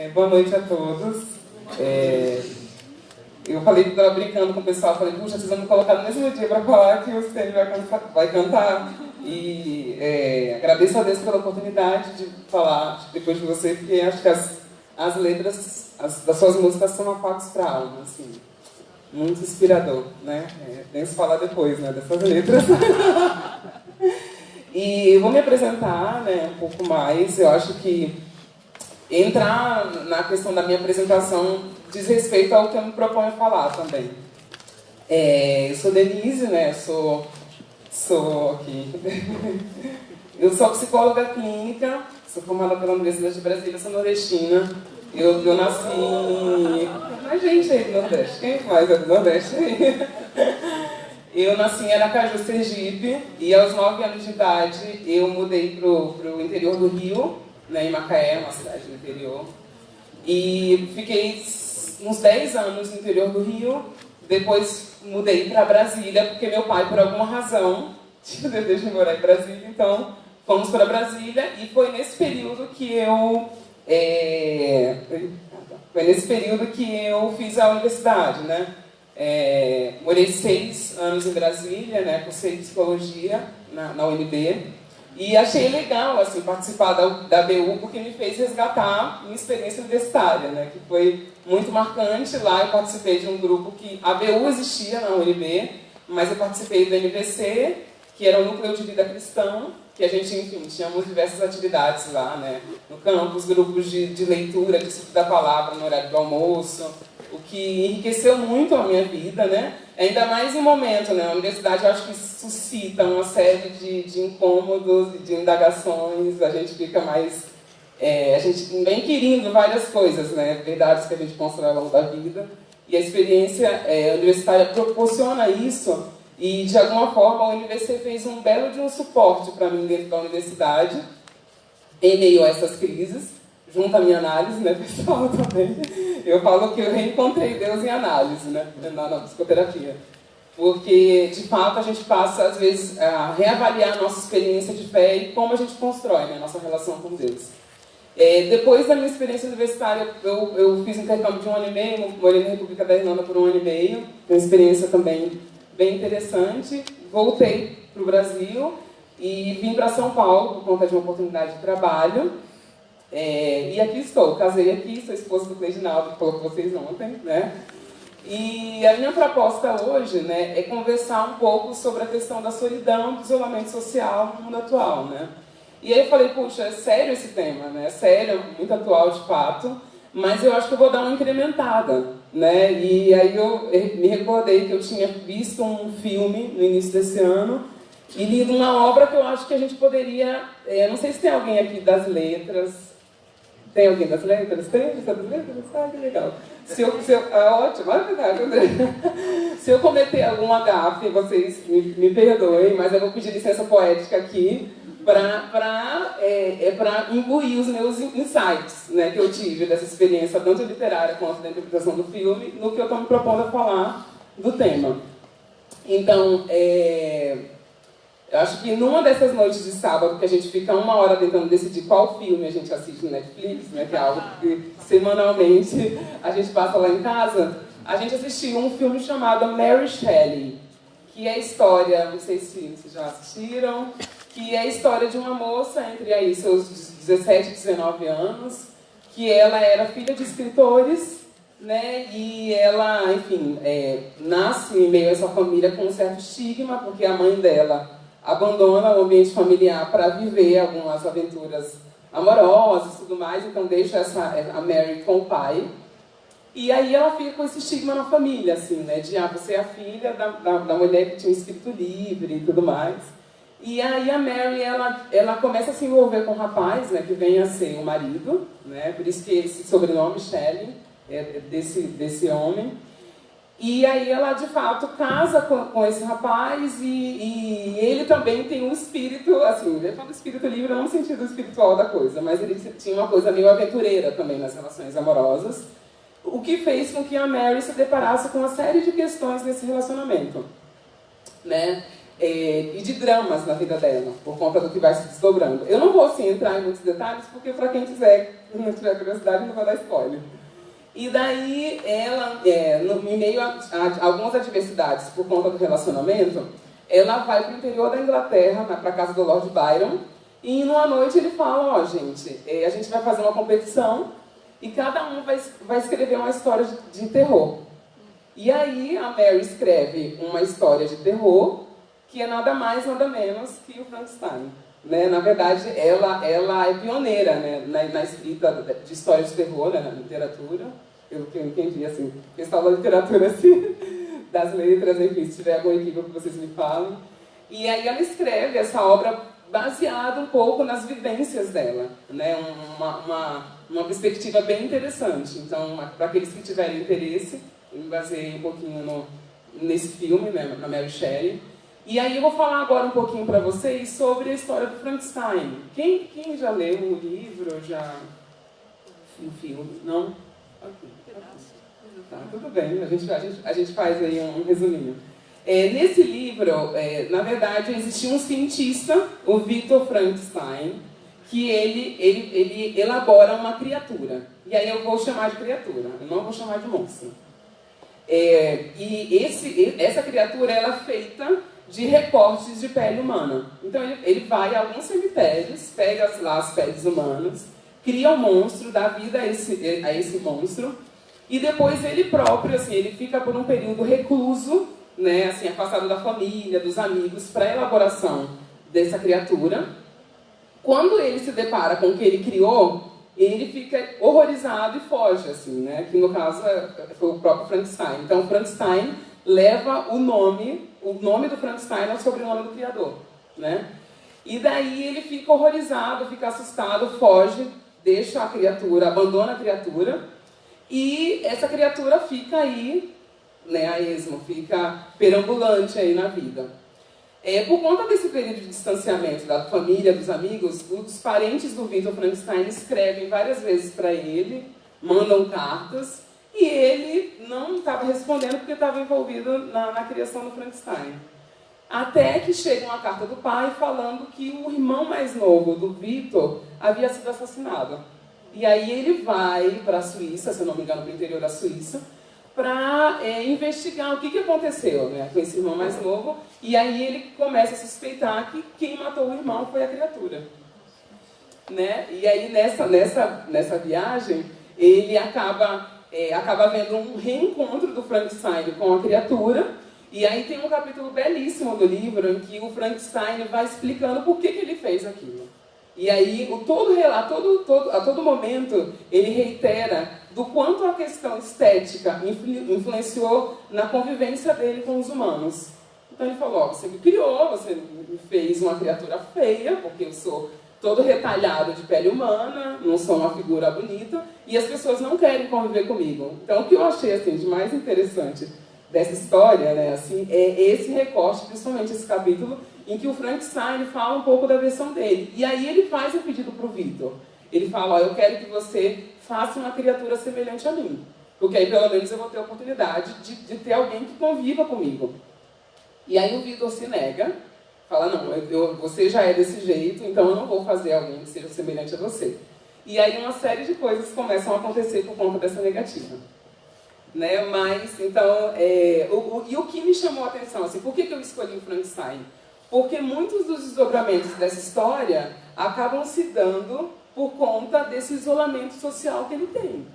Boa noite a todos. Eu falei, estava brincando com o pessoal, falei, puxa, vocês vão me colocar no mesmo dia para falar que o Stênio vai cantar. E agradeço a Deus pela oportunidade de falar depois de você, porque acho que as letras das suas músicas são afagos para a alma, assim, muito inspirador, né? Penso falar depois, né, dessas letras. E eu vou me apresentar, né, um pouco mais. Eu acho que entrar na questão da minha apresentação diz respeito ao que eu me proponho falar também. Eu sou Denise, né? Sou aqui. Eu sou psicóloga clínica, sou formada pela Universidade de Brasília, sou nordestina. Eu nasci... A gente aí do Nordeste, quem mais é do Nordeste aí? Eu nasci em Aracaju, Sergipe, e aos 9 anos de idade eu mudei pro interior do Rio, né, em Macaé, uma cidade do interior. E fiquei uns 10 anos no interior do Rio, depois mudei para Brasília, porque meu pai, por alguma razão, tinha o desejo de morar em Brasília, então fomos para Brasília, e foi nesse período que eu... Foi nesse período que eu fiz a universidade, né? Morei 6 anos em Brasília, né? Cursei psicologia na UNB. E achei legal assim, participar da BU, porque me fez resgatar minha experiência universitária, né? Que foi muito marcante. Lá eu participei de um grupo que... A BU existia na UNB, mas eu participei do NVC, que era o Núcleo de Vida Cristão, que a gente, enfim, tínhamos diversas atividades lá, né? No campus, grupos de leitura, de estudo da palavra no horário do almoço, o que enriqueceu muito a minha vida, né? Ainda mais em momento, né? A universidade, eu acho que suscita uma série de incômodos, de indagações, a gente fica mais... a gente vem inquirindo várias coisas, né? Verdades que a gente constrói ao longo da vida. E a experiência universitária proporciona isso, e de alguma forma a UniVC fez um belo de um suporte para mim dentro da universidade, em meio a essas crises, junto à minha análise, né, pessoal, também. Eu falo que eu reencontrei Deus em análise, né, na psicoterapia. Porque, de fato, a gente passa, às vezes, a reavaliar a nossa experiência de fé e como a gente constrói, né, a nossa relação com Deus. Depois da minha experiência universitária, eu fiz intercâmbio de 1 ano e meio, morei na República da Irlanda por 1 ano e meio, uma experiência também bem interessante. Voltei para o Brasil e vim para São Paulo por conta de uma oportunidade de trabalho. E aqui estou, casei aqui, sou esposa do Cleidinaldo, que falou com vocês ontem, né? E a minha proposta hoje, né, é conversar um pouco sobre a questão da solidão, do isolamento social no mundo atual, né? E aí eu falei, puxa, é sério esse tema, né? É sério, muito atual de fato, mas eu acho que eu vou dar uma incrementada, né? E aí eu me recordei que eu tinha visto um filme no início desse ano e lido uma obra que eu acho que a gente poderia... não sei se tem alguém aqui das letras. Tem alguém das letras? Tem? Você é das letras? Ah, que legal. Ótimo, é verdade, André. Se eu cometer alguma gafe, vocês me perdoem, mas eu vou pedir licença poética aqui para imbuir os meus insights, né, que eu tive dessa experiência, tanto literária quanto da interpretação do filme, no que eu estou me propondo a falar do tema. Então, eu acho que numa dessas noites de sábado, que a gente fica 1 hora tentando decidir qual filme a gente assiste no Netflix, né, que é algo que semanalmente a gente passa lá em casa, a gente assistiu um filme chamado Mary Shelley, que é a história, não sei se vocês já assistiram, que é a história de uma moça entre aí seus 17 e 19 anos, que ela era filha de escritores, né, e ela, enfim, nasce em meio a essa família com um certo estigma, porque a mãe dela abandona o ambiente familiar para viver algumas aventuras amorosas e tudo mais, então deixa a Mary com o pai. E aí ela fica com esse estigma na família, assim, né, de você é a filha da mulher que tinha um espírito livre e tudo mais. E aí a Mary, ela começa a se envolver com um rapaz, né, que vem a ser o marido, né, por isso que esse sobrenome, Shelley, é desse homem. E aí ela, de fato, casa com esse rapaz e ele também tem um espírito, assim, ele fala espírito livre não no sentido espiritual da coisa, mas ele tinha uma coisa meio aventureira também nas relações amorosas, o que fez com que a Mary se deparasse com uma série de questões nesse relacionamento, né? e de dramas na vida dela, por conta do que vai se desdobrando. Eu não vou assim, entrar em muitos detalhes, porque para quem não tiver curiosidade, não vou dar spoiler. E daí, ela, em meio a algumas adversidades por conta do relacionamento, ela vai para o interior da Inglaterra, para a casa do Lord Byron, e numa noite ele fala, ó, gente, a gente vai fazer uma competição e cada um vai escrever uma história de terror. E aí a Mary escreve uma história de terror que é nada mais, nada menos que o Frankenstein. Né? Na verdade, ela é pioneira, né, na escrita de histórias de terror, né, na literatura. Pelo que eu entendi, assim, questão da literatura, assim, das letras, enfim, se tiver algum equívoco, vocês me falam. E aí ela escreve essa obra baseada um pouco nas vivências dela, né? Uma perspectiva bem interessante. Então, para aqueles que tiverem interesse, eu me baseei um pouquinho nesse filme, né, na Mary Shelley. E aí eu vou falar agora um pouquinho para vocês sobre a história do Frankenstein. Quem já leu o livro, já o filme? Não? Okay. Tá, tudo bem, a gente faz aí um resuminho. Nesse livro, na verdade, existia um cientista, o Victor Frankenstein, que ele elabora uma criatura. E aí eu vou chamar de criatura, eu não vou chamar de monstro. Essa criatura ela é feita de recortes de pele humana. Então ele vai a alguns cemitérios, pega lá as peles humanas, cria um monstro, dá vida a esse monstro, e depois ele próprio, assim, ele fica por um período recluso, né, assim, afastado da família, dos amigos, para a elaboração dessa criatura. Quando ele se depara com o que ele criou, ele fica horrorizado e foge, assim, né, que no caso foi o próprio Frankenstein. Então, Frankenstein leva o nome do Frankenstein é o sobrenome do criador, né? E daí ele fica horrorizado, fica assustado, foge, deixa a criatura, abandona a criatura, e essa criatura fica aí, né, a esmo, fica perambulante aí na vida. Por conta desse período de distanciamento da família, dos amigos, os parentes do Victor Frankenstein escrevem várias vezes para ele, mandam cartas, e ele não estava respondendo porque estava envolvido na criação do Frankenstein. Até que chega uma carta do pai falando que o irmão mais novo do Victor havia sido assassinado. E aí ele vai para a Suíça, se eu não me engano, para o interior da Suíça, para investigar o que aconteceu, né, com esse irmão mais novo. E aí ele começa a suspeitar que quem matou o irmão foi a criatura. Né? E aí nessa viagem ele acaba vendo um reencontro do Frankenstein com a criatura, e aí tem um capítulo belíssimo do livro em que o Frankenstein vai explicando por que ele fez aquilo. E aí a todo momento ele reitera do quanto a questão estética influenciou na convivência dele com os humanos. Então ele falou, ó, você me criou, você me fez uma criatura feia, porque eu sou todo retalhado de pele humana, não sou uma figura bonita, e as pessoas não querem conviver comigo. Então, o que eu achei assim, de mais interessante dessa história, né, assim, é esse recorte, principalmente esse capítulo, em que o Frankenstein fala um pouco da versão dele. E aí ele faz um pedido para o Victor. Ele fala, ó, eu quero que você faça uma criatura semelhante a mim, porque aí pelo menos eu vou ter a oportunidade de ter alguém que conviva comigo. E aí o Victor se nega, fala, não, você já é desse jeito, então eu não vou fazer alguém que seja semelhante a você. E aí uma série de coisas começam a acontecer por conta dessa negativa. Né? Mas, então, e o que me chamou a atenção, assim, por que eu escolhi o Frankenstein? Porque muitos dos desdobramentos dessa história acabam se dando por conta desse isolamento social que ele tem.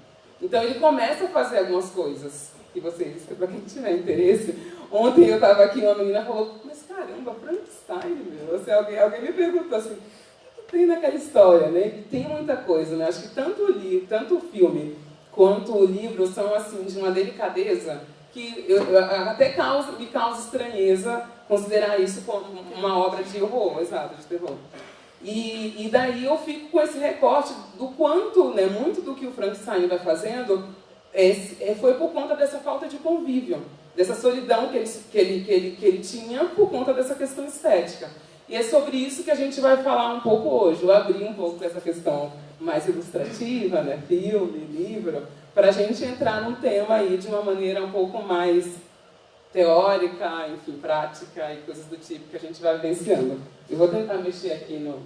Então ele começa a fazer algumas coisas que vocês, para quem tiver interesse, ontem eu estava aqui e uma menina falou, mas caramba, Frankenstein, meu, assim, alguém me perguntou assim, o que tem naquela história, né? E tem muita coisa, né? Acho que tanto o filme quanto o livro são assim de uma delicadeza que até me causa estranheza considerar isso como uma obra de horror, exato, de terror. E daí eu fico com esse recorte do quanto, né, muito do que o Frankenstein vai fazendo foi por conta dessa falta de convívio, dessa solidão que ele tinha por conta dessa questão estética. E é sobre isso que a gente vai falar um pouco hoje. Eu abri um pouco essa questão mais ilustrativa, né, filme, livro, para a gente entrar num tema aí de uma maneira um pouco mais teórica, enfim, prática e coisas do tipo que a gente vai vivenciando. Eu vou tentar mexer aqui no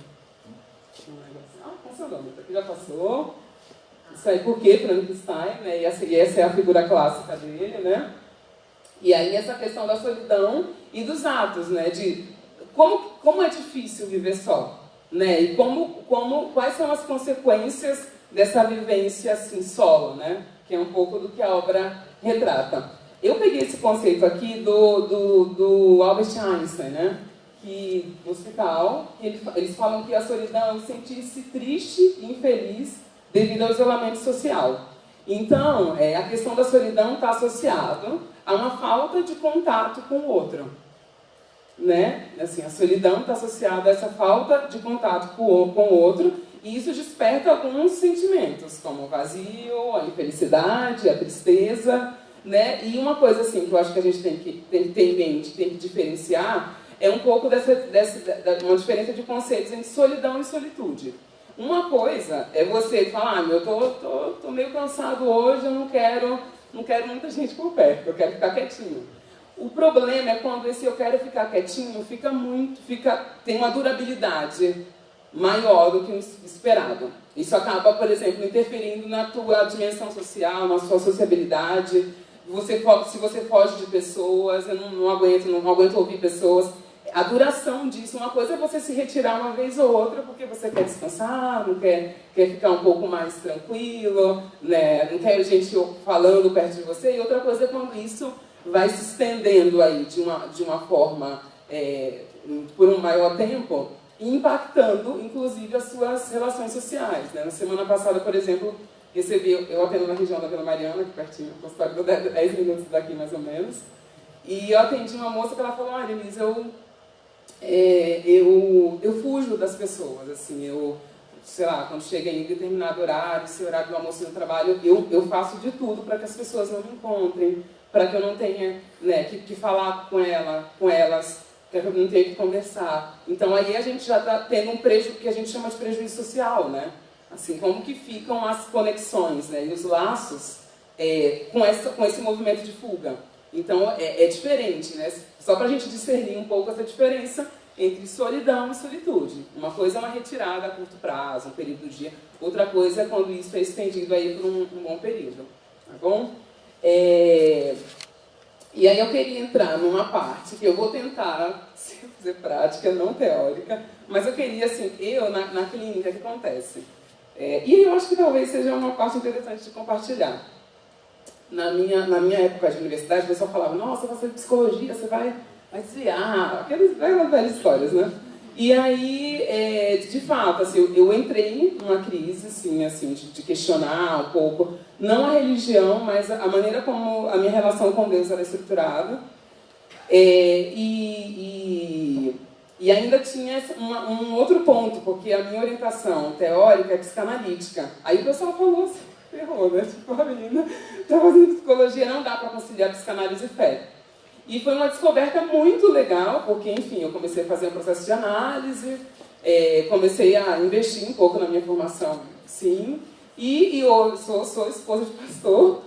negócio. Ah, cancelômetro, aqui já passou. Isso aí por quê? Frankenstein, né? E essa é a figura clássica dele, né? E aí essa questão da solidão e dos atos, né? De como é difícil viver só, né? E quais são as consequências dessa vivência assim solo, né? Que é um pouco do que a obra retrata. Eu peguei esse conceito aqui do Albert Einstein, né? Que no hospital eles falam que a solidão é o sentir-se triste e infeliz devido ao isolamento social. Então, a questão da solidão está associada a uma falta de contato com o outro, né? Assim, a solidão está associada a essa falta de contato com o outro, e isso desperta alguns sentimentos, como o vazio, a infelicidade, a tristeza, né? E uma coisa assim que eu acho que a gente tem que ter em mente, tem que diferenciar, é um pouco uma diferença de conceitos entre solidão e solitude. Uma coisa é você falar, eu tô meio cansado hoje, eu não quero muita gente por perto, eu quero ficar quietinho. O problema é quando esse eu quero ficar quietinho tem uma durabilidade maior do que o esperado. Isso acaba, por exemplo, interferindo na tua dimensão social, na sua sociabilidade. Se você foge de pessoas, eu não aguento ouvir pessoas. A duração disso, uma coisa é você se retirar uma vez ou outra porque você quer descansar, não quer ficar um pouco mais tranquilo, né? Não quer gente falando perto de você, e outra coisa é quando isso vai se estendendo aí de uma forma por um maior tempo, impactando inclusive as suas relações sociais, né? Na semana passada, por exemplo, eu atendo na região da Vila Mariana, aqui pertinho, o consultório de 10 minutos daqui mais ou menos, e eu atendi uma moça que ela falou, olha, Elisa, eu fujo das pessoas, assim, sei lá, quando chega em determinado horário, esse horário do almoço no trabalho, eu faço de tudo para que as pessoas não me encontrem, para que eu não tenha, né, que falar com elas, que eu não tenha que conversar. Então aí a gente já está tendo um prejuízo que a gente chama de prejuízo social, né? Assim, como que ficam as conexões, né, e os laços com esse movimento de fuga. Então é diferente, né? Só para a gente discernir um pouco essa diferença entre solidão e solitude. Uma coisa é uma retirada a curto prazo, um período do dia. Outra coisa é quando isso é estendido aí por um bom período. Tá bom? E aí eu queria entrar numa parte que eu vou tentar fazer prática, não teórica, mas eu queria, assim, na clínica, o que acontece? E eu acho que talvez seja uma parte interessante de compartilhar. Na minha época de universidade, o pessoal falava, nossa, você vai fazer psicologia, você vai desviar, aquelas velhas histórias, né? E aí, de fato, assim, eu entrei numa crise, assim, de questionar um pouco, não a religião, mas a maneira como a minha relação com Deus era estruturada. E ainda tinha um outro ponto, porque a minha orientação teórica é psicanalítica. Aí o pessoal falou assim, ferrou, né? Tipo, a menina está fazendo psicologia, não dá para conciliar psicanálise e fé. E foi uma descoberta muito legal, porque, enfim, eu comecei a fazer um processo de análise, comecei a investir um pouco na minha formação, sim, e eu sou esposa de pastor,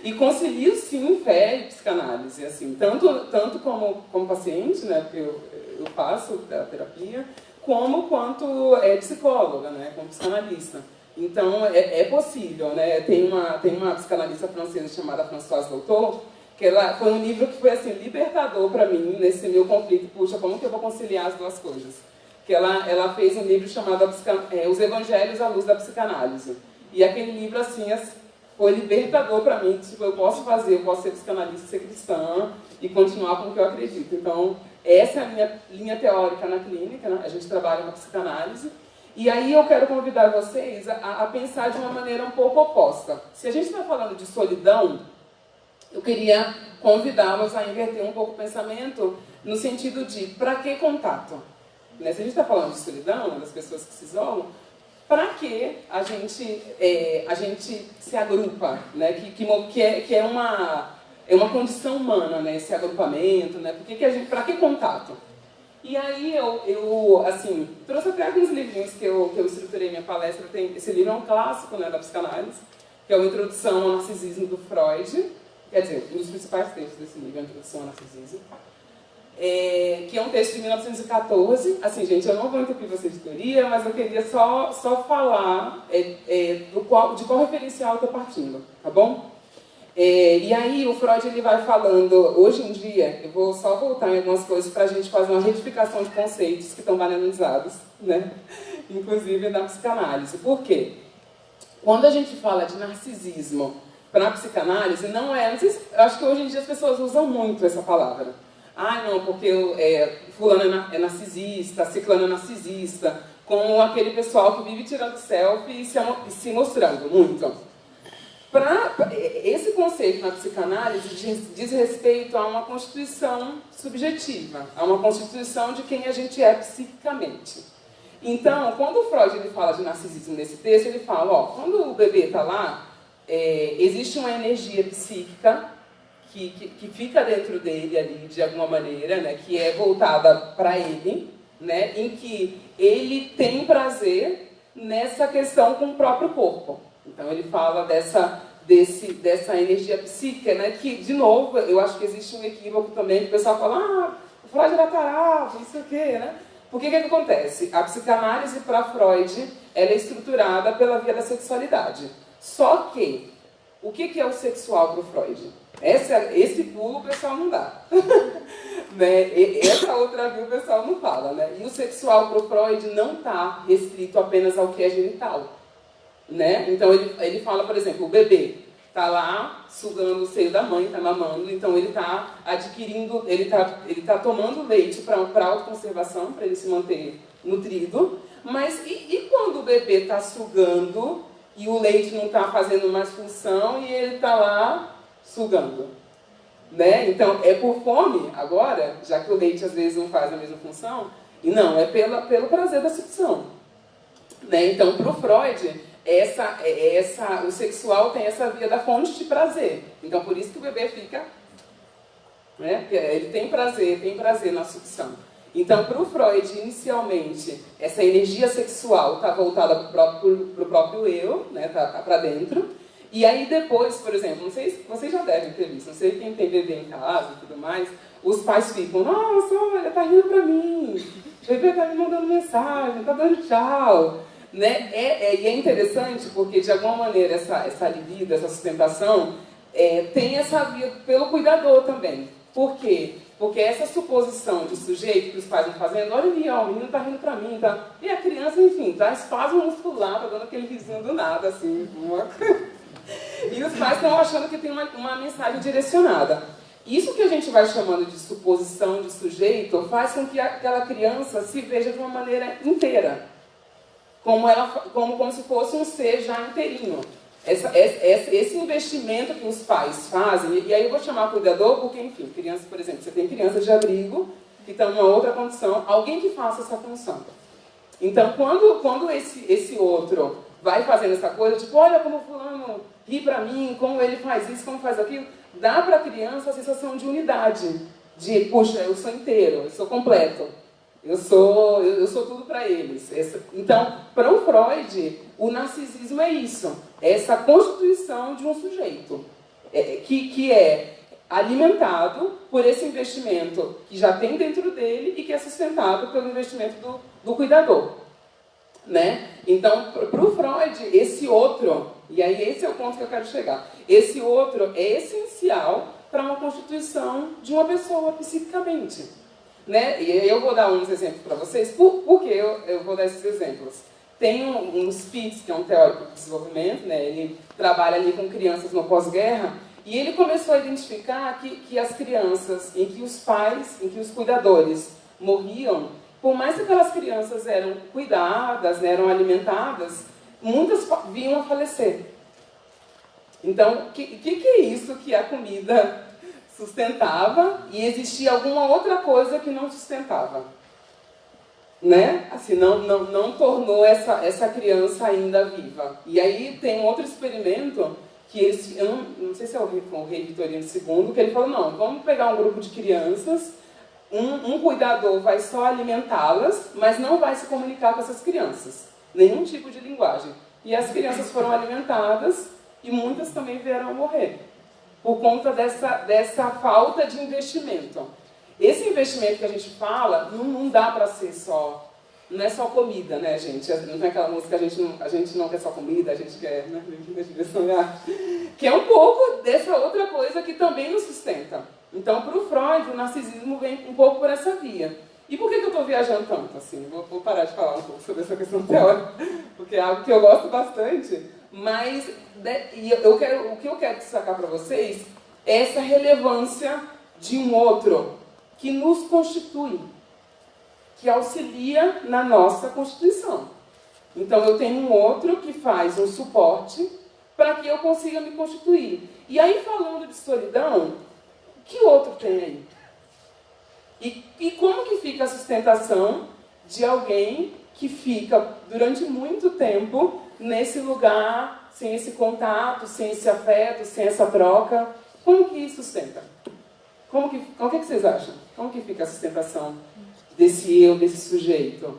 e concilio, sim, fé e psicanálise, assim, tanto como paciente, né, porque eu faço a terapia, quanto psicóloga, né, como psicanalista. Então, é possível, né, tem uma psicanalista francesa chamada Françoise Doutor, que foi um livro que foi assim, libertador para mim, nesse meu conflito. Puxa, como que eu vou conciliar as duas coisas? Que ela fez um livro chamado Os Evangelhos à Luz da Psicanálise. E aquele livro, assim, foi libertador para mim. Tipo, eu posso ser psicanalista, ser cristã e continuar com o que eu acredito. Então, essa é a minha linha teórica na clínica, né? A gente trabalha com a psicanálise. E aí eu quero convidar vocês a pensar de uma maneira um pouco oposta. Se a gente está falando de solidão, eu queria convidá-los a inverter um pouco o pensamento no sentido de, para que contato? Né? Se a gente está falando de solidão, das pessoas que se isolam, para que a gente se agrupa? Né? Que é uma condição humana, né? Esse agrupamento, né? Para que contato? E aí eu assim, trouxe até alguns livrinhos que eu estruturei minha palestra. Esse livro é um clássico, né, da psicanálise, que é o Introdução ao Narcisismo do Freud, quer dizer, um dos principais textos desse livro, A Introdução ao Narcisismo, que é um texto de 1914. Assim, gente, eu não vou entupir vocês de teoria, mas eu queria só falar de qual referencial eu estou partindo, tá bom? E aí o Freud ele vai falando, hoje em dia, eu vou só voltar em algumas coisas para a gente fazer uma retificação de conceitos que estão banalizados, né? Inclusive na psicanálise. Por quê? Quando a gente fala de narcisismo para a psicanálise, não sei se, eu acho que hoje em dia as pessoas usam muito essa palavra. Ah, não, porque fulano é narcisista, ciclano é narcisista, como aquele pessoal que vive tirando selfie e se mostrando muito. Esse conceito na psicanálise diz respeito a uma constituição subjetiva, a uma constituição de quem a gente é psiquicamente. Então, quando o Freud ele fala de narcisismo nesse texto, ele fala, quando o bebê está lá, existe uma energia psíquica que fica dentro dele ali, de alguma maneira, né, que é voltada para ele, né, em que ele tem prazer nessa questão com o próprio corpo. Então ele fala dessa energia psíquica, né, que, de novo, eu acho que existe um equívoco também, que o pessoal fala, o Freud era tarado, não sei o quê, né? Porque o que acontece? A psicanálise para Freud, ela é estruturada pela via da sexualidade. Só que, o que é o sexual para o Freud? Esse pulo o pessoal não dá. Né? Essa outra via o pessoal não fala. Né? E o sexual para o Freud não está restrito apenas ao que é genital. Né? Então ele fala, por exemplo, o bebê está lá sugando o seio da mãe, está mamando, então ele está adquirindo, ele tá tomando leite para autoconservação, para ele se manter nutrido. Mas e quando o bebê está sugando e o leite não está fazendo mais função e ele está lá sugando? Né? Então é por fome agora, já que o leite às vezes não faz a mesma função, e não, é pelo prazer da sucção. Né? Então, para o Freud, o sexual tem essa via da fonte de prazer. Então, por isso que o bebê fica... Né? Ele tem prazer na sucção. Então, para o Freud, inicialmente, essa energia sexual está voltada para o próprio eu, né? Tá para dentro. E aí depois, por exemplo, não sei se vocês já devem ter visto, não sei quem tem bebê em casa e tudo mais, os pais ficam, nossa, olha, tá rindo para mim, o bebê tá me mandando mensagem, tá dando tchau. Né? E é interessante porque, de alguma maneira, essa libido, essa sustentação, tem essa via pelo cuidador também. Por quê? Porque essa suposição de sujeito que os pais vão fazendo, olha ali, ó, o menino tá rindo pra mim, tá? E a criança, enfim, tá espasmo muscular, tá dando aquele risinho do nada, assim. E os pais estão achando que tem uma mensagem direcionada. Isso que a gente vai chamando de suposição de sujeito faz com que aquela criança se veja de uma maneira inteira. Como se fosse um ser já inteirinho. Esse investimento que os pais fazem, e aí eu vou chamar cuidador porque, enfim, criança, por exemplo, você tem crianças de abrigo que estão numa outra condição, alguém que faça essa função. Então, quando esse outro vai fazendo essa coisa, tipo, olha como o fulano ri pra mim, como ele faz isso, como faz aquilo, dá pra criança a sensação de unidade, de, puxa, eu sou inteiro, eu sou completo. Eu sou tudo para eles. Então, para o Freud, o narcisismo é isso. É essa constituição de um sujeito que é alimentado por esse investimento que já tem dentro dele e que é sustentado pelo investimento do cuidador. Né? Então, para o Freud, esse outro, e aí esse é o ponto que eu quero chegar, esse outro é essencial para uma constituição de uma pessoa psiquicamente. Né? E eu vou dar uns exemplos para vocês. Por que eu vou dar esses exemplos? Tem um Spitz, que é um teórico de desenvolvimento, né? Ele trabalha ali com crianças no pós-guerra, e ele começou a identificar que as crianças, em que os pais, em que os cuidadores morriam, por mais que aquelas crianças eram cuidadas, né, eram alimentadas, muitas vinham a falecer. Então, o que é isso que a comida sustentava e existia alguma outra coisa que não sustentava? Né? Assim, não tornou essa criança ainda viva. E aí tem um outro experimento que eu não sei se é o rei Vitorino II, que ele falou, não, vamos pegar um grupo de crianças, um cuidador vai só alimentá-las, mas não vai se comunicar com essas crianças. Nenhum tipo de linguagem. E as crianças foram alimentadas e muitas também vieram a morrer. por conta dessa falta de investimento. Esse investimento que a gente fala, não dá para ser só... Não é só comida, né, gente? Não é aquela música, a gente não quer só comida, a gente quer, né? Que é um pouco dessa outra coisa que também nos sustenta. Então, para o Freud, o narcisismo vem um pouco por essa via. E por que eu estou viajando tanto? Assim, vou parar de falar um pouco sobre essa questão teórica, porque é algo que eu gosto bastante. Mas o que eu quero destacar para vocês é essa relevância de um outro que nos constitui, que auxilia na nossa constituição. Então, eu tenho um outro que faz um suporte para que eu consiga me constituir. E aí, falando de solidão, que outro tem aí? E como que fica a sustentação de alguém que fica durante muito tempo nesse lugar, sem esse contato, sem esse afeto, sem essa troca? Como que sustenta? O que vocês acham? Como que fica a sustentação desse eu, desse sujeito?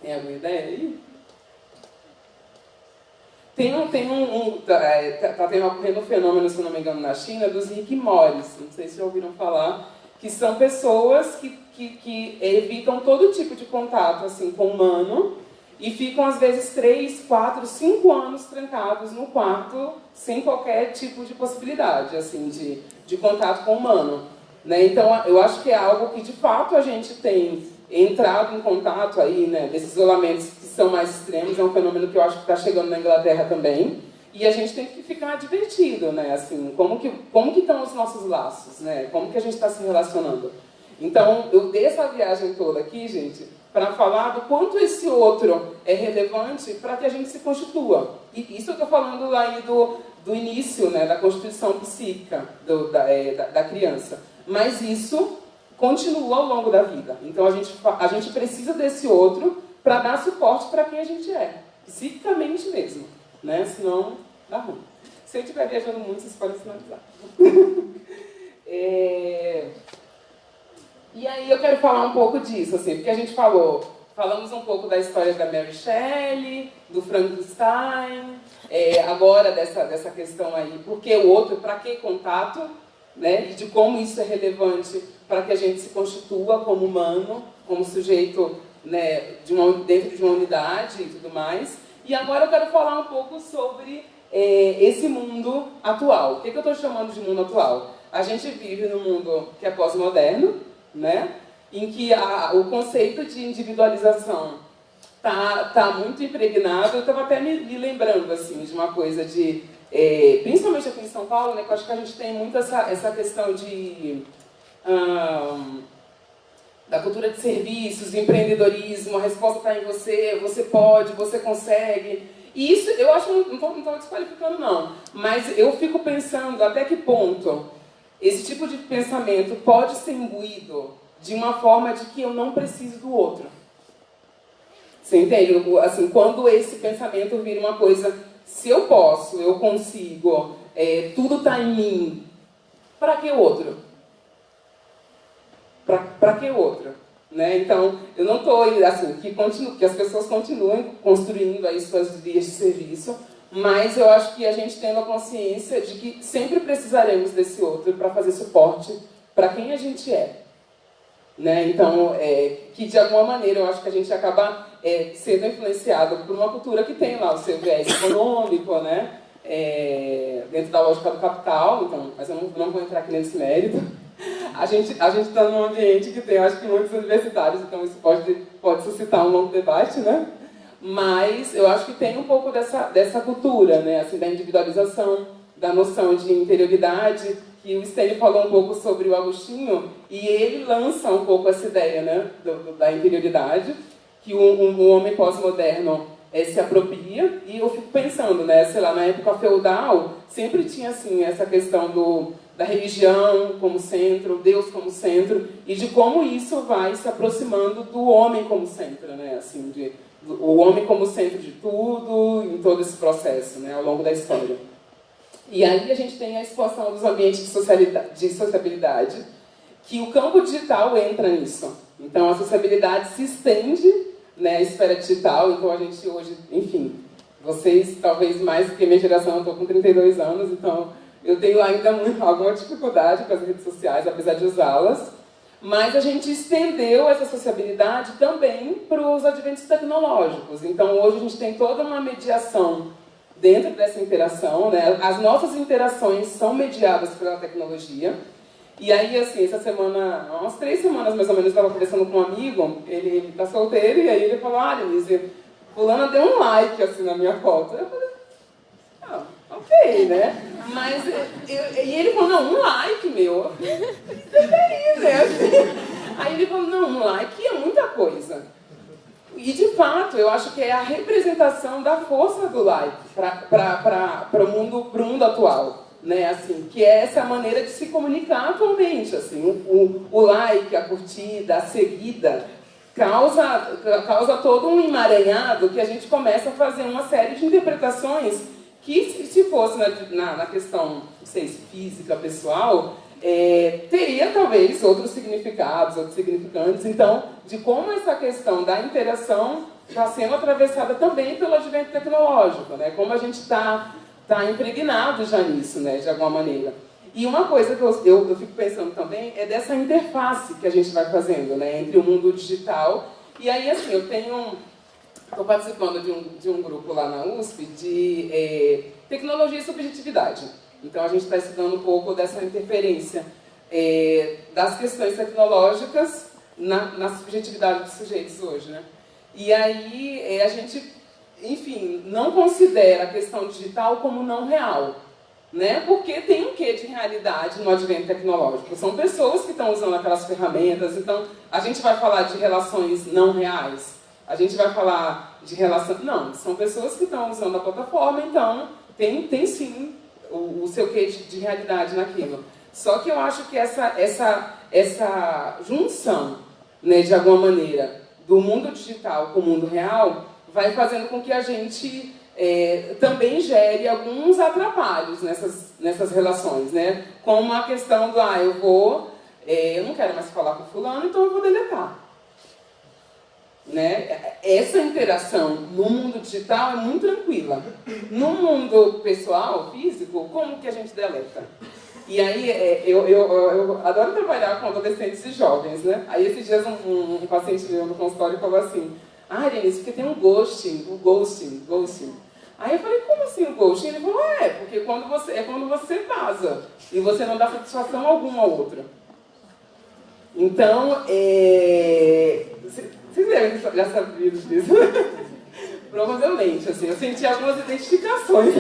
Tem alguma ideia aí? Tá ocorrendo um fenômeno, se não me engano, na China, dos hikikomores. Não sei se já ouviram falar, que são pessoas que evitam todo tipo de contato assim, com o humano e ficam, às vezes, 3, 4, 5 anos trancados no quarto sem qualquer tipo de possibilidade assim, de contato com o humano. Né? Então, eu acho que é algo que, de fato, a gente tem entrado em contato aí, né, desses isolamentos que são mais extremos. É um fenômeno que eu acho que está chegando na Inglaterra também. E a gente tem que ficar divertido, né? Assim, como que estão os nossos laços, né? Como que a gente está se relacionando. Então, eu dei essa viagem toda aqui, gente, para falar do quanto esse outro é relevante para que a gente se constitua. E isso eu estou falando lá aí do início, né, da constituição psíquica da criança. Mas isso continua ao longo da vida. Então, a gente precisa desse outro para dar suporte para quem a gente é. Psiquicamente mesmo. Né? Senão, dá ruim. Se eu estiver viajando muito, vocês podem sinalizar. E aí eu quero falar um pouco disso, assim, porque a gente falamos um pouco da história da Mary Shelley, do Frankenstein, agora dessa questão aí, por que o outro, para que contato, né? E de como isso é relevante para que a gente se constitua como humano, como sujeito, né, dentro de uma unidade e tudo mais. E agora eu quero falar um pouco sobre esse mundo atual. O que eu estou chamando de mundo atual? A gente vive num mundo que é pós-moderno, né? Em que o conceito de individualização tá muito impregnado. Eu estava até me lembrando assim, de uma coisa de... principalmente aqui em São Paulo, né, que eu acho que a gente tem muito essa questão da cultura de serviços, de empreendedorismo, a resposta está em você, você pode, você consegue. E isso, eu acho, não estou desqualificando não, mas eu fico pensando até que ponto esse tipo de pensamento pode ser imbuído de uma forma de que eu não preciso do outro. Você entende? Assim, quando esse pensamento vira uma coisa, se eu posso, eu consigo, tudo está em mim, para que o outro? Para que outro? Né? Então, eu não estou assim, que as pessoas continuem construindo aí suas vias de serviço, mas eu acho que a gente tendo a consciência de que sempre precisaremos desse outro para fazer suporte para quem a gente é. Né? Então, que de alguma maneira eu acho que a gente acaba sendo influenciado por uma cultura que tem lá o seu viés econômico, né? Dentro da lógica do capital, então, mas eu não vou entrar aqui nesse mérito. A gente está num ambiente que tem, acho que, muitos universitários, então isso pode suscitar um longo debate, né? Mas eu acho que tem um pouco dessa cultura, né? Assim, da individualização, da noção de interioridade, que o Stanley falou um pouco sobre o Agostinho, e ele lança um pouco essa ideia, né? Da interioridade, que o homem pós-moderno se apropria, e eu fico pensando, né? Sei lá, na época feudal, sempre tinha, assim, essa questão da religião como centro, Deus como centro, e de como isso vai se aproximando do homem como centro, né? Assim, o homem como centro de tudo, em todo esse processo, né? Ao longo da história. E aí a gente tem a expansão dos ambientes de sociabilidade, que o campo digital entra nisso. Então a sociabilidade se estende, né, à esfera digital, então a gente hoje, enfim, vocês talvez mais do que minha geração, eu estou com 32 anos, então Eu tenho ainda alguma dificuldade com as redes sociais, apesar de usá-las, mas a gente estendeu essa sociabilidade também para os adventos tecnológicos. Então, hoje a gente tem toda uma mediação dentro dessa interação, né? As nossas interações são mediadas pela tecnologia. E aí, assim, essa semana, umas 3 semanas mais ou menos, eu estava conversando com um amigo, ele está solteiro, e aí ele falou, Denise, fulana deu um like, assim, na minha foto. Eu falei, ok, né? Mas, e ele falou, não, um like, meu. Aí, né? Aí ele falou, não, um like é muita coisa. E, de fato, eu acho que é a representação da força do like para o mundo atual. Né, assim, que é essa maneira de se comunicar atualmente. Assim, o like, a curtida, a seguida, causa todo um emaranhado que a gente começa a fazer uma série de interpretações que, se fosse na questão, não sei, física, pessoal, teria talvez outros significados, outros significantes. Então, de como essa questão da interação está sendo atravessada também pelo advento tecnológico, né? Como a gente está impregnado já nisso, né, de alguma maneira. E uma coisa que eu fico pensando também é dessa interface que a gente vai fazendo, né, entre o mundo digital. E aí, assim, eu estou participando de um grupo lá na USP de tecnologia e subjetividade. Então, a gente está estudando um pouco dessa interferência das questões tecnológicas na subjetividade dos sujeitos hoje, né. E aí, a gente, enfim, não considera a questão digital como não real, né? Porque tem um quê de realidade no advento tecnológico. São pessoas que estão usando aquelas ferramentas, então a gente vai falar de relações não reais, a gente vai falar de relação... Não, são pessoas que estão usando a plataforma, então tem sim o seu quê de realidade naquilo. Só que eu acho que essa junção, né, de alguma maneira, do mundo digital com o mundo real, vai fazendo com que a gente também gere alguns atrapalhos nessas relações, né? Como a questão do, eu não quero mais falar com fulano, então eu vou deletar. Né? Essa interação no mundo digital é muito tranquila. No mundo pessoal, físico, como que a gente deleta? E aí, eu adoro trabalhar com adolescentes e jovens, né? Aí, esses dias, um paciente meu no consultório falou assim, Denise, porque tem o ghosting. Aí eu falei, como assim o ghosting? Ele falou, porque quando você vaza e você não dá satisfação alguma ao outro. Então, vocês devem já sabido disso. Provavelmente, assim, eu senti algumas identificações.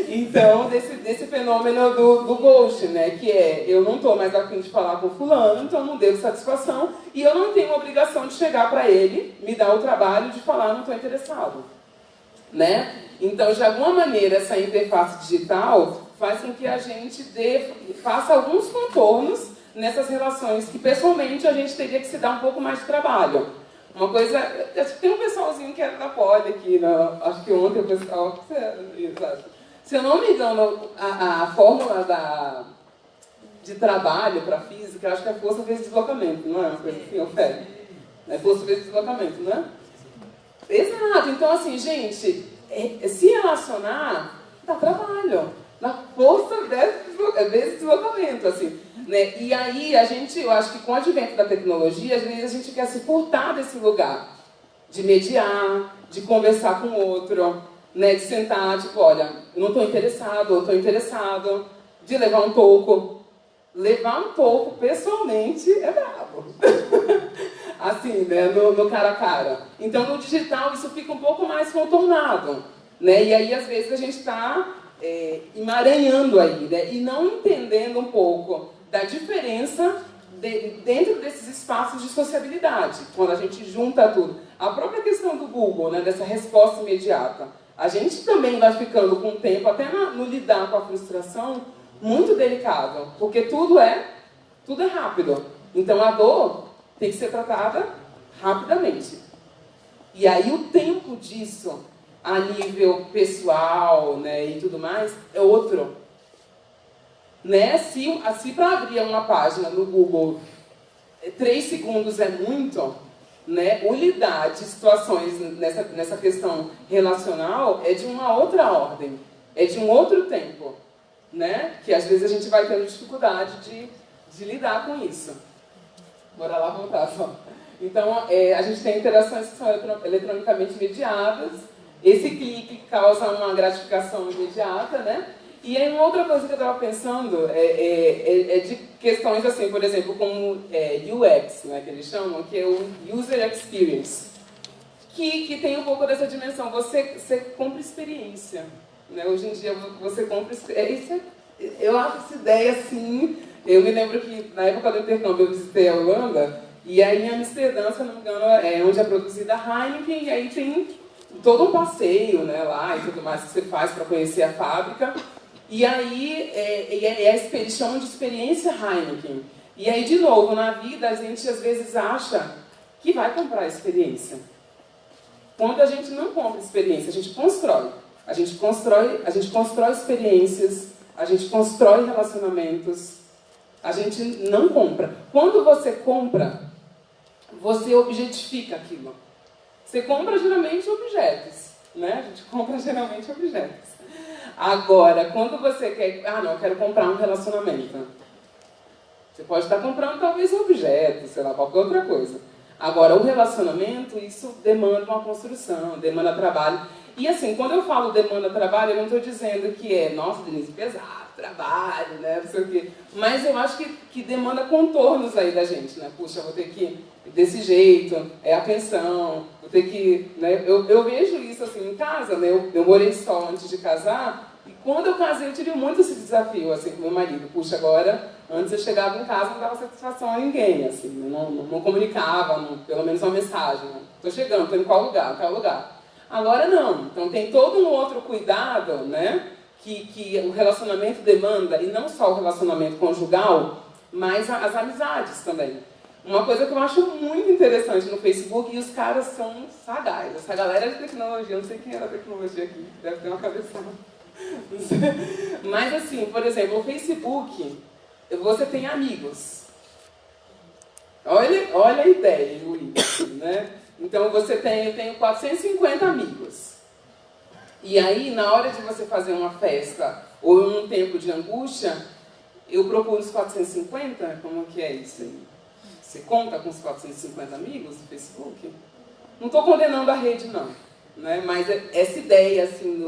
Então, desse fenômeno do ghost, né, que eu não estou mais a fim de falar com fulano, então não devo satisfação, e eu não tenho obrigação de chegar para ele, me dar o trabalho de falar não estou interessado. Né? Então, de alguma maneira, essa interface digital faz com que a gente faça alguns contornos nessas relações que, pessoalmente, a gente teria que se dar um pouco mais de trabalho. Uma coisa, acho que tem um pessoalzinho que era da Poli aqui, acho que ontem o pessoal... Se eu não me engano, a fórmula de trabalho para física, acho que é força vezes deslocamento, não é uma coisa assim, Ofélia? É força vezes deslocamento, não é? Exato, então assim, gente, se relacionar dá trabalho, na força vezes deslocamento, assim. Né? E aí, eu acho que com o advento da tecnologia, às vezes a gente quer se furtar desse lugar, de mediar, de conversar com o outro, né? De sentar, tipo, olha, eu não estou interessado, eu estou interessado, de levar um toco. Levar um toco, pessoalmente, é brabo. Assim, né? No cara a cara. Então, no digital, isso fica um pouco mais contornado. Né? E aí, às vezes, a gente está emaranhando aí, né? E não entendendo um pouco da diferença dentro desses espaços de sociabilidade, quando a gente junta tudo. A própria questão do Google, né, dessa resposta imediata. A gente também vai ficando com o tempo, até no lidar com a frustração, muito delicado, porque tudo é rápido. Então a dor tem que ser tratada rapidamente. E aí o tempo disso, a nível pessoal, né, e tudo mais, é outro. Né? Se para abrir uma página no Google 3 segundos é muito, né? O lidar de situações nessa questão relacional é de uma outra ordem. é de um outro tempo, né? Que às vezes a gente vai tendo dificuldade de lidar com isso. Bora lá voltar só. Então, a gente tem interações que são eletronicamente mediadas. Esse clique causa uma gratificação imediata, né? E aí, uma outra coisa que eu estava pensando é de questões assim, por exemplo, como UX, né, que eles chamam, que é o User Experience, que tem um pouco dessa dimensão. Você compra experiência, né? Hoje em dia, você compra experiência. Eu acho essa ideia assim. Eu me lembro que na época do intercâmbio eu visitei a Holanda, e aí em Amsterdã, se eu não me engano, é onde é produzida a Heineken, e aí tem todo um passeio, né, lá e tudo mais que você faz para conhecer a fábrica. E aí, eles chamam de experiência Heineken. E aí, de novo, na vida, a gente às vezes acha que vai comprar experiência. Quando a gente não compra experiência, a gente constrói. A gente constrói experiências, a gente constrói relacionamentos, a gente não compra. Quando você compra, você objetifica aquilo. Você compra geralmente objetos, né? A gente compra geralmente objetos. Agora, quando você quer... eu quero comprar um relacionamento. Você pode estar comprando talvez um objeto, sei lá, qualquer outra coisa. Agora, o relacionamento, isso demanda uma construção, demanda trabalho. E assim, quando eu falo demanda trabalho, eu não estou dizendo que nossa, Denise, pesado, trabalho, né, não sei o quê. Mas eu acho que demanda contornos aí da gente, né? Puxa, vou ter que ir desse jeito, atenção, vou ter que... Né? Eu vejo isso assim em casa, né? Eu morei só antes de casar, e quando eu casei eu tive muito esse desafio assim com meu marido. Puxa, agora, antes eu chegava em casa não dava satisfação a ninguém, assim, não comunicava, pelo menos uma mensagem. Né? Tô chegando, tô em qual lugar. Agora não, então tem todo um outro cuidado, né? Que o relacionamento demanda, e não só o relacionamento conjugal, mas as amizades também. Uma coisa que eu acho muito interessante no Facebook, e os caras são sagazes, essa galera de tecnologia, eu não sei quem era a tecnologia aqui, deve ter uma cabeçada. Mas assim, por exemplo, o Facebook, você tem amigos. Olha a ideia, Luiz, né? Então eu tenho 450 amigos. E aí, na hora de você fazer uma festa ou um tempo de angústia, eu procuro os 450? Como que é isso aí? Você conta com os 450 amigos no Facebook? Não estou condenando a rede, não. Né? Mas essa ideia, assim,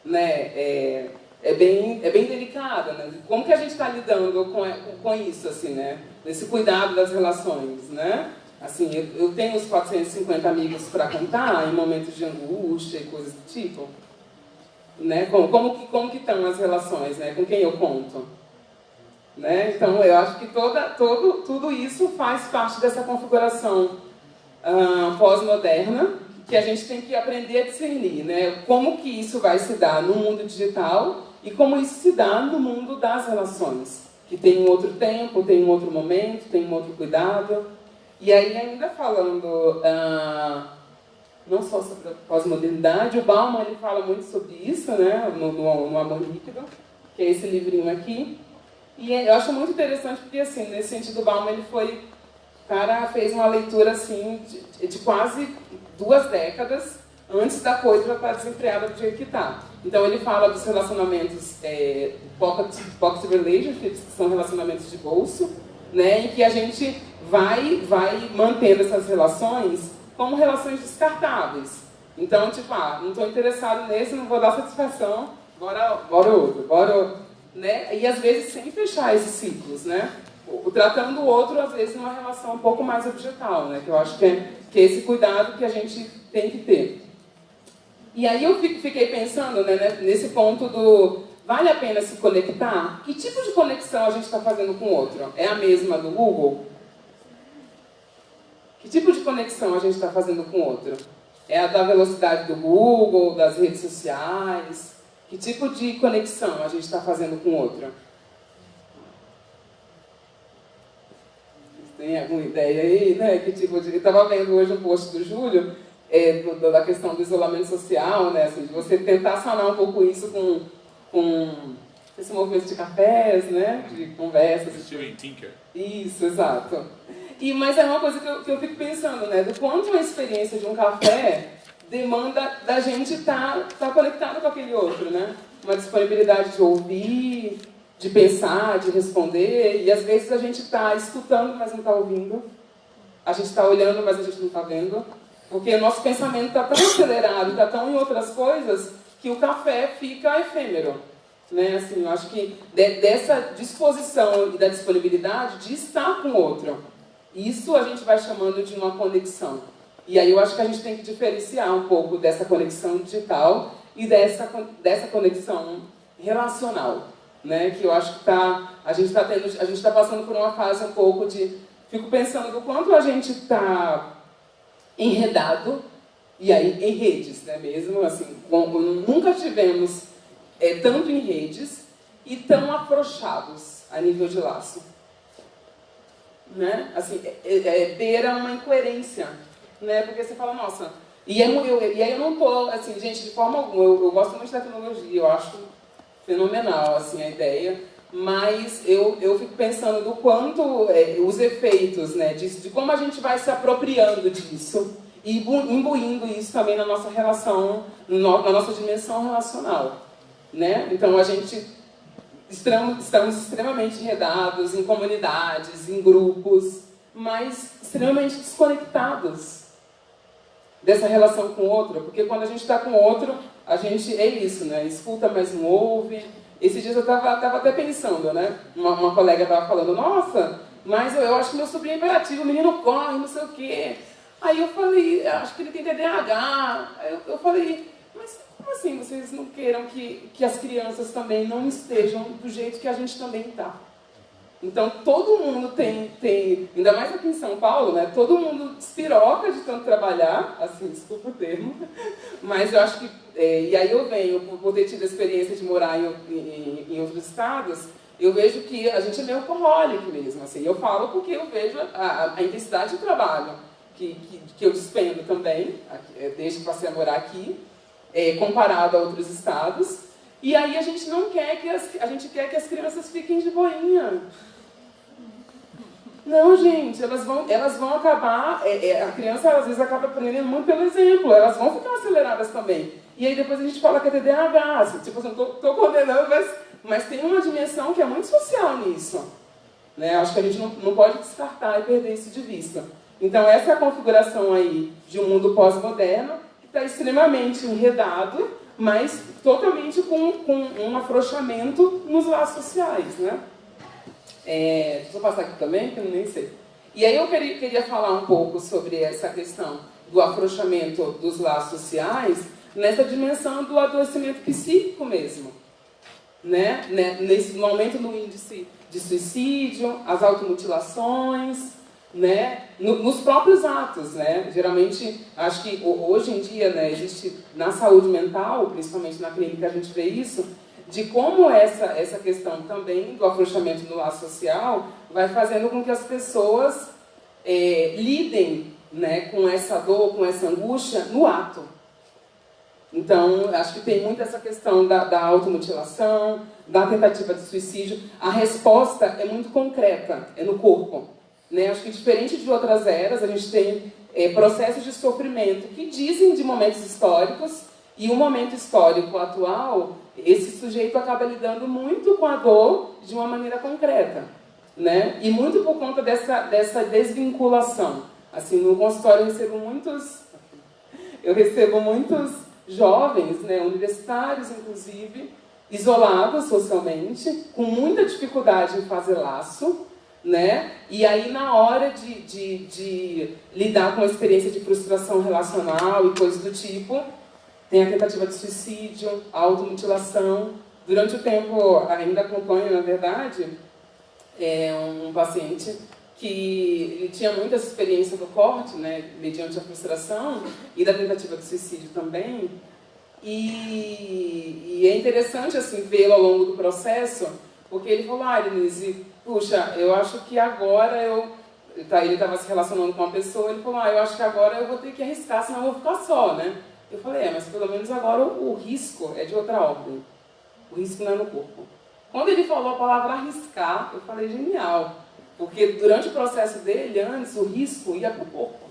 né, é bem delicada. Né? Como que a gente está lidando com isso, assim, né? Nesse cuidado das relações, né? Assim, eu tenho os 450 amigos para contar em momentos de angústia e coisas do tipo. Né? Como que estão as relações, né? Com quem eu conto? Né? Então, eu acho que tudo isso faz parte dessa configuração pós-moderna, que a gente tem que aprender a discernir, né? Como que isso vai se dar no mundo digital e como isso se dá no mundo das relações, que tem um outro tempo, tem um outro momento, tem um outro cuidado. E aí, ainda falando não só sobre a pós-modernidade, o Bauman ele fala muito sobre isso, né? no Amor Líquido, que é esse livrinho aqui. E eu acho muito interessante porque, assim, nesse sentido, o Bauman ele o cara fez uma leitura assim, de quase 2 décadas antes da coisa estar desenfreada do jeito que está. Então ele fala dos relacionamentos pocket relationships, que são relacionamentos de bolso, né, em que a gente vai mantendo essas relações como relações descartáveis. Então, tipo, não estou interessado nesse, não vou dar satisfação, bora outro. Né? E às vezes sem fechar esses ciclos, né? Tratando o outro, às vezes, numa relação um pouco mais objetal, né? Que eu acho que é esse cuidado que a gente tem que ter. E aí eu fiquei pensando, né, nesse ponto do vale a pena se conectar? Que tipo de conexão a gente está fazendo com o outro? É a mesma do Google? Que tipo de conexão a gente está fazendo com o outro? É a da velocidade do Google, das redes sociais? Que tipo de conexão a gente está fazendo com o outro? Tem alguma ideia aí, né? Que tipo de... Eu estava vendo hoje um post do Júlio, da questão do isolamento social, né? Assim, de você tentar sanar um pouco isso com esse movimento de cafés, né? De conversas. Steven Tinker. Isso, exato. Mas é uma coisa que eu fico pensando, né? Do quanto uma experiência de um café demanda da gente estar conectado com aquele outro, né? Uma disponibilidade de ouvir, de pensar, de responder, e às vezes a gente está escutando, mas não está ouvindo. A gente está olhando, mas a gente não está vendo. Porque o nosso pensamento está tão acelerado, está tão em outras coisas, que o café fica efêmero. Né? Assim, eu acho que dessa disposição e da disponibilidade de estar com o outro, isso a gente vai chamando de uma conexão. E aí eu acho que a gente tem que diferenciar um pouco dessa conexão digital e dessa conexão relacional. Né? Que eu acho que a gente está passando por uma fase um pouco de... Fico pensando do quanto a gente está enredado, e aí em redes, né, mesmo, assim, como nunca tivemos tanto em redes e tão afrouxados a nível de laço. Né? Assim, beira uma incoerência, né? Porque você fala, nossa... E aí eu não estou, assim, gente, de forma alguma, eu gosto muito da tecnologia, eu acho fenomenal, assim, a ideia, mas eu fico pensando do quanto os efeitos, né, de como a gente vai se apropriando disso e imbuindo isso também na nossa relação, na nossa dimensão relacional, né? Então a gente estamos extremamente enredados em comunidades, em grupos, mas extremamente desconectados dessa relação com o outro, porque quando a gente está com o outro, a gente é isso, né? Escuta, mas não ouve. Esses dias eu estava até pensando, né? Uma colega estava falando, nossa, mas eu acho que meu sobrinho é imperativo, o menino corre, não sei o quê. Aí eu falei, acho que ele tem TDAH. Aí eu falei, mas como assim vocês não queiram que as crianças também não estejam do jeito que a gente também está? Então todo mundo tem, ainda mais aqui em São Paulo, né? Todo mundo despiroca de tanto trabalhar, assim, desculpa o termo, mas eu acho que, e aí eu venho, por ter tido a experiência de morar em outros estados, eu vejo que a gente é meio workaholic mesmo, assim, eu falo porque eu vejo a intensidade de trabalho que eu despendo também, desde que passei a morar aqui, comparado a outros estados, e aí a gente não quer a gente quer que as crianças fiquem de boinha. Não, gente, elas vão acabar, a criança às vezes acaba aprendendo muito pelo exemplo, elas vão ficar aceleradas também. E aí depois a gente fala que é TDAH, assim, tipo assim, tô condenando, mas tem uma dimensão que é muito social nisso. Né? Acho que a gente não pode descartar e perder isso de vista. Então essa é a configuração aí de um mundo pós-moderno, que está extremamente enredado, mas totalmente com um afrouxamento nos laços sociais, né? Deixa eu passar aqui também, que eu nem sei. E aí eu queria falar um pouco sobre essa questão do afrouxamento dos laços sociais nessa dimensão do adoecimento psíquico mesmo. Né? No aumento no índice de suicídio, as automutilações, né? Nos próprios atos. Né? Geralmente, acho que hoje em dia, né, existe na saúde mental, principalmente na clínica, a gente vê isso, de como essa questão também do afrouxamento do laço social vai fazendo com que as pessoas lidem, né, com essa dor, com essa angústia no ato. Então, acho que tem muito essa questão da automutilação, da tentativa de suicídio. A resposta é muito concreta, é no corpo. Né? Acho que diferente de outras eras, a gente tem processos de sofrimento que dizem de momentos históricos, e o momento histórico atual, esse sujeito acaba lidando muito com a dor de uma maneira concreta, né? E muito por conta dessa desvinculação. Assim, no consultório eu recebo muitos jovens, né, universitários inclusive, isolados socialmente, com muita dificuldade em fazer laço, né? E aí na hora de lidar com a experiência de frustração relacional e coisas do tipo, tem a tentativa de suicídio, a automutilação. Durante o tempo, ainda acompanho, na verdade, um paciente que ele tinha muita experiência do corte, né, mediante a frustração, e da tentativa de suicídio também. E é interessante assim, vê-lo ao longo do processo, porque ele falou, Denise, puxa, eu acho que agora ele estava se relacionando com uma pessoa, ele falou, eu acho que agora eu vou ter que arriscar, senão eu vou ficar só, né? Eu falei, mas pelo menos agora o risco é de outra ordem. O risco não é no corpo. Quando ele falou a palavra arriscar, eu falei, genial. Porque durante o processo dele, antes, o risco ia para o corpo.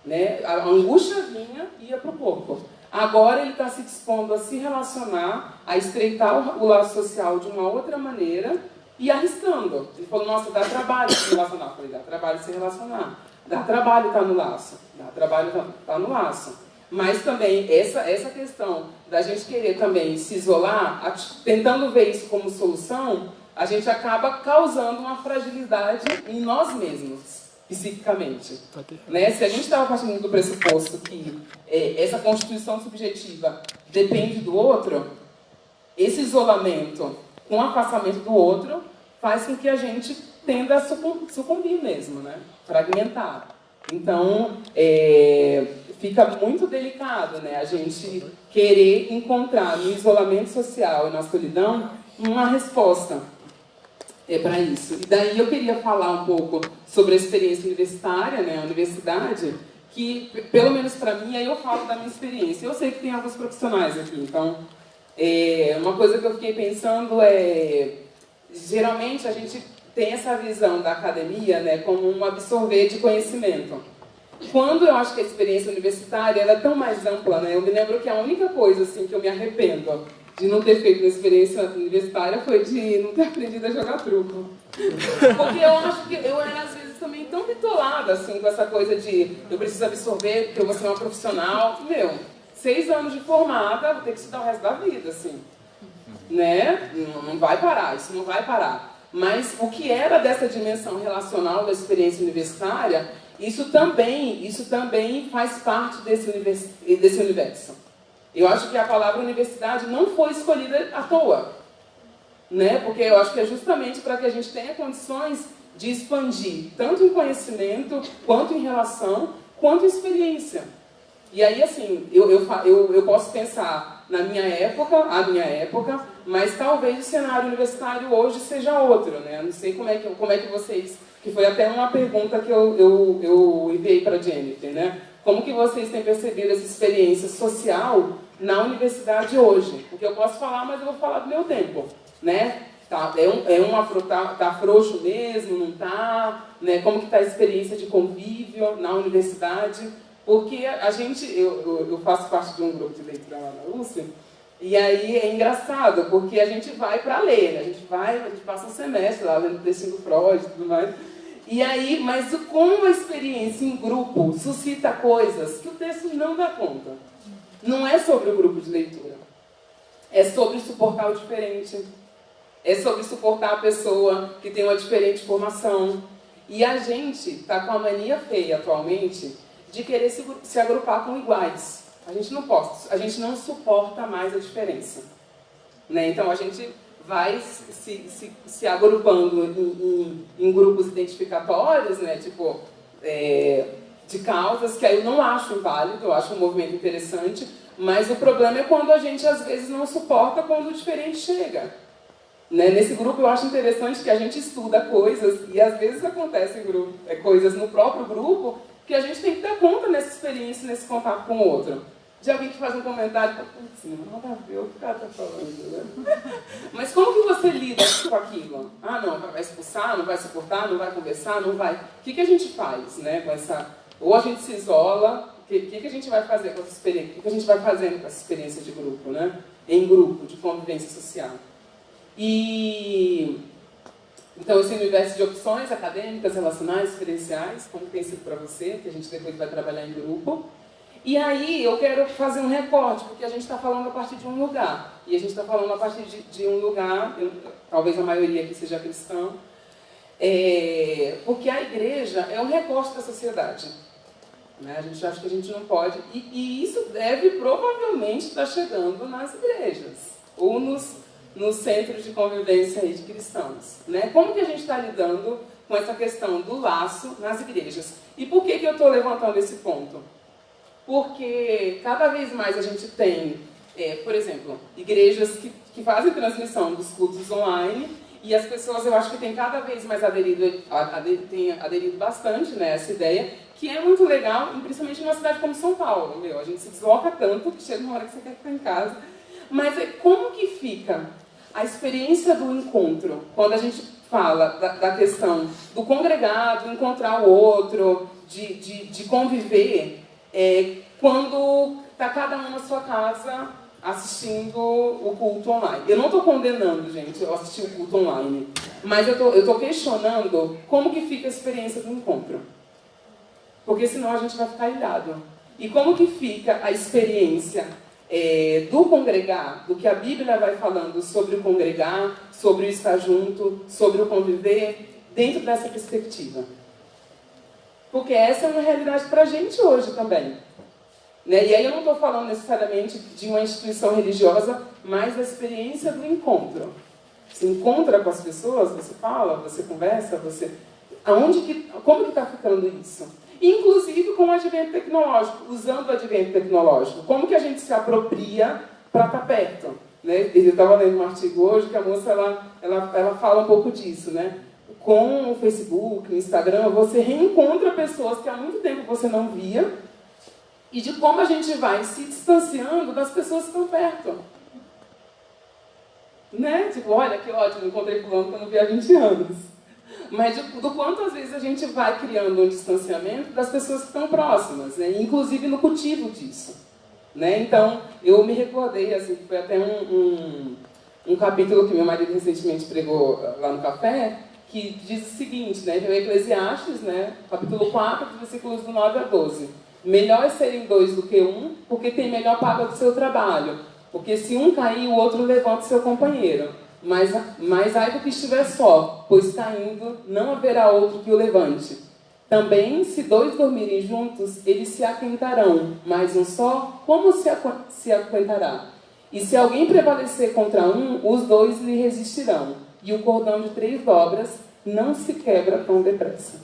né? A angústia vinha e ia para o corpo. Agora ele está se dispondo a se relacionar, a estreitar o laço social de uma outra maneira e arriscando. Ele falou, nossa, dá trabalho se relacionar. Eu falei, dá trabalho se relacionar. Dá trabalho estar no laço. Dá trabalho estar no laço. Mas também essa questão da gente querer também se isolar, tentando ver isso como solução, a gente acaba causando uma fragilidade em nós mesmos, psiquicamente. Né? Se a gente estava partindo do pressuposto que essa constituição subjetiva depende do outro, esse isolamento com o afastamento do outro faz com que a gente tenda a sucumbir mesmo, né? Fragmentar. Então, fica muito delicado, né? A gente querer encontrar no isolamento social e na solidão uma resposta para isso. E daí eu queria falar um pouco sobre a experiência universitária, né? A universidade, que, pelo menos para mim, aí eu falo da minha experiência. Eu sei que tem alguns profissionais aqui, então, uma coisa que eu fiquei pensando geralmente a gente tem essa visão da academia, né, como um absorver de conhecimento. Quando eu acho que a experiência universitária ela é tão mais ampla, né? Eu me lembro que a única coisa assim, que eu me arrependo de não ter feito uma experiência universitária foi de não ter aprendido a jogar truco. Porque eu acho que eu era, às vezes, também tão bitolada assim, com essa coisa de eu preciso absorver, porque eu vou ser uma profissional. 6 anos de formada, vou ter que estudar o resto da vida, assim. Né? Não vai parar, isso não vai parar. Mas o que era dessa dimensão relacional da experiência universitária, isso também faz parte desse universo. Eu acho que a palavra universidade não foi escolhida à toa, né? Porque eu acho que é justamente para que a gente tenha condições de expandir, tanto em conhecimento, quanto em relação, quanto em experiência. E aí, assim, eu posso pensar a minha época, mas talvez o cenário universitário hoje seja outro, né? Eu não sei como é que vocês... Que foi até uma pergunta que eu enviei para a Jennifer, né? Como que vocês têm percebido essa experiência social na universidade hoje? Porque eu posso falar, mas eu vou falar do meu tempo, né? Tá frouxo mesmo, não tá? Né? Como que está a experiência de convívio na universidade? Porque eu faço parte de um grupo de leitura lá na USP, e aí é engraçado, porque a gente vai para ler, né? A gente passa um semestre lá lendo o texto do Freud e tudo mais. E aí, mas como a experiência em grupo suscita coisas que o texto não dá conta. Não é sobre o grupo de leitura. É sobre suportar o diferente. É sobre suportar a pessoa que tem uma diferente formação. E a gente está com a mania feia atualmente de querer se agrupar com iguais. A gente não suporta mais a diferença. Né? Então a gente vai se agrupando em grupos identificatórios, né? Tipo, de causas, que aí eu não acho inválido, eu acho um movimento interessante, mas o problema é quando a gente às vezes não suporta quando o diferente chega. Né? Nesse grupo eu acho interessante que a gente estuda coisas, e às vezes acontecem coisas no próprio grupo, que a gente tem que dar conta nessa experiência, nesse contato com o outro. De alguém que faz um comentário, putz, não dá a ver o que o cara está falando, né? Mas como que você lida com aquilo? Ah, não, vai expulsar, não vai suportar, não vai conversar, não vai... O que a gente faz, né, com essa... Ou a gente se isola, o que a gente vai fazer com essa experiência? O que a gente vai fazendo com essa experiência de grupo, né? Em grupo, de convivência social. Então, esse universo de opções acadêmicas, relacionais, experienciais, como tem sido para você, que a gente depois vai trabalhar em grupo. E aí eu quero fazer um recorte, porque a gente está falando a partir de um lugar. E a gente está falando a partir de um lugar, talvez a maioria aqui seja cristã, porque a igreja é um recorte da sociedade. Né? A gente acha que a gente não pode... E isso deve provavelmente estar chegando nas igrejas, ou nos centros de convivência aí de cristãos. Né? Como que a gente está lidando com essa questão do laço nas igrejas? E por que eu estou levantando esse ponto? Porque cada vez mais a gente tem, por exemplo, igrejas que fazem transmissão dos cultos online, e as pessoas, eu acho que têm cada vez mais aderido bastante, né, essa ideia, que é muito legal, principalmente numa cidade como São Paulo. A gente se desloca tanto que chega uma hora que você quer ficar em casa. Mas como que fica a experiência do encontro, quando a gente fala da questão do congregado, encontrar o outro, de conviver quando está cada um na sua casa assistindo o culto online. Eu não estou condenando, gente, eu assisti o culto online, mas eu estou questionando como que fica a experiência do encontro. Porque senão a gente vai ficar ilhado. E como que fica a experiência do congregar, do que a Bíblia vai falando sobre o congregar, sobre o estar junto, sobre o conviver, dentro dessa perspectiva. Porque essa é uma realidade para a gente hoje também. Né? E aí eu não estou falando necessariamente de uma instituição religiosa, mas da experiência do encontro. Você encontra com as pessoas, você fala, você conversa, como que está ficando isso? Inclusive com o advento tecnológico, usando o advento tecnológico. Como que a gente se apropria para estar perto? Né? Eu estava lendo um artigo hoje que a moça ela fala um pouco disso. Né? Com o Facebook, o Instagram, você reencontra pessoas que há muito tempo você não via e de como a gente vai se distanciando das pessoas que estão perto. Né? Tipo, olha que ótimo, encontrei fulano que eu não vi há 20 anos. Mas do quanto às vezes a gente vai criando um distanciamento das pessoas que estão próximas, né? Inclusive no cultivo disso. Né? Então, eu me recordei, assim, foi até um capítulo que meu marido recentemente pregou lá no café, que diz o seguinte, né? O Eclesiastes, né? Capítulo 4, versículos do 9 a 12. Melhor é serem dois do que um, porque tem melhor paga do seu trabalho. Porque se um cair, o outro levanta seu companheiro. Mas ai do que estiver só, pois caindo não haverá outro que o levante. Também, se dois dormirem juntos, eles se aquentarão, mas um só, como se aquentará? E se alguém prevalecer contra um, os dois lhe resistirão. E o cordão de 3 dobras não se quebra tão depressa.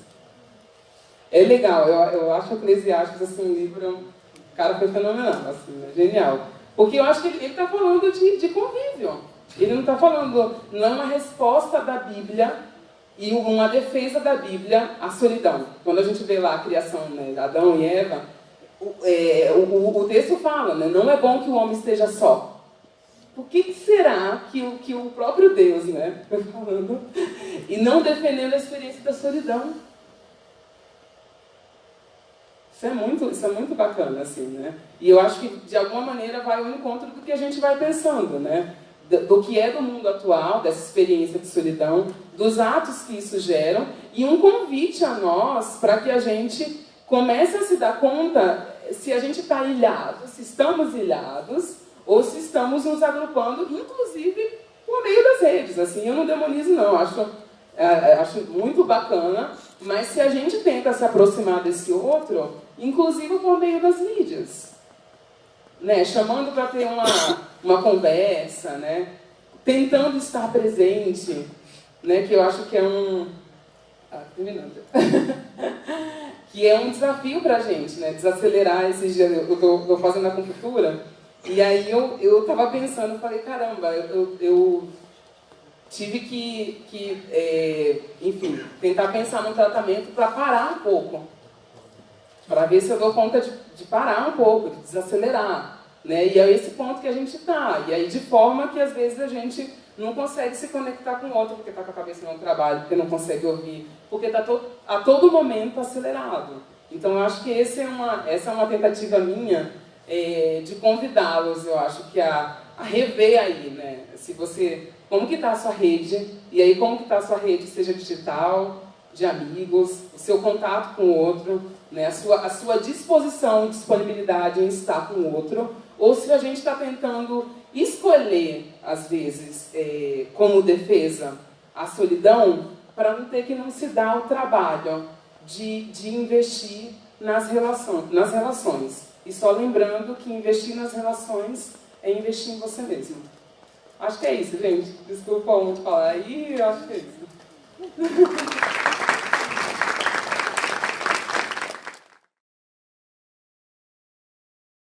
É legal, eu acho Eclesiastes assim, um livro, o cara foi fenomenal, assim, é genial. Porque eu acho que ele está falando de convívio. Ele não está falando, não é uma resposta da Bíblia e uma defesa da Bíblia à solidão. Quando a gente vê lá a criação, né, de Adão e Eva, o texto fala, né, não é bom que o homem esteja só. Por que será que o próprio Deus, né, foi falando, e não defendendo a experiência da solidão? Isso é muito bacana, assim, né? E eu acho que, de alguma maneira, vai ao encontro do que a gente vai pensando, né? Do que é do mundo atual, dessa experiência de solidão, dos atos que isso geram, e um convite a nós para que a gente comece a se dar conta se a gente está ilhado, se estamos ilhados, ou se estamos nos agrupando, inclusive por meio das redes. Assim, eu não demonizo, não, acho muito bacana, mas se a gente tenta se aproximar desse outro, inclusive por meio das mídias, né? Chamando para ter uma conversa, né? Tentando estar presente, né? Que eu acho que é terminando. Que é um desafio para a gente, né? Desacelerar esses dias. Eu estou fazendo acupuntura, e aí eu estava pensando, falei, caramba, eu tive que enfim, tentar pensar num tratamento para parar um pouco, para ver se eu dou conta de parar um pouco, de desacelerar. Né? E é esse ponto que a gente está. E aí, de forma que, às vezes, a gente não consegue se conectar com o outro, porque está com a cabeça no trabalho, porque não consegue ouvir, porque está a todo momento acelerado. Então, eu acho que essa é uma tentativa minha de convidá-los, eu acho que a rever aí, né? Como que está a sua rede, e aí como que está a sua rede, seja digital, de amigos, o seu contato com o outro, né? a sua disposição e disponibilidade em estar com o outro, ou se a gente está tentando escolher, às vezes, como defesa, a solidão, para não ter que não se dar o trabalho de investir nas relações. E só lembrando que investir nas relações é investir em você mesmo. Acho que é isso, gente. Desculpa muito falar aí, eu acho que é isso.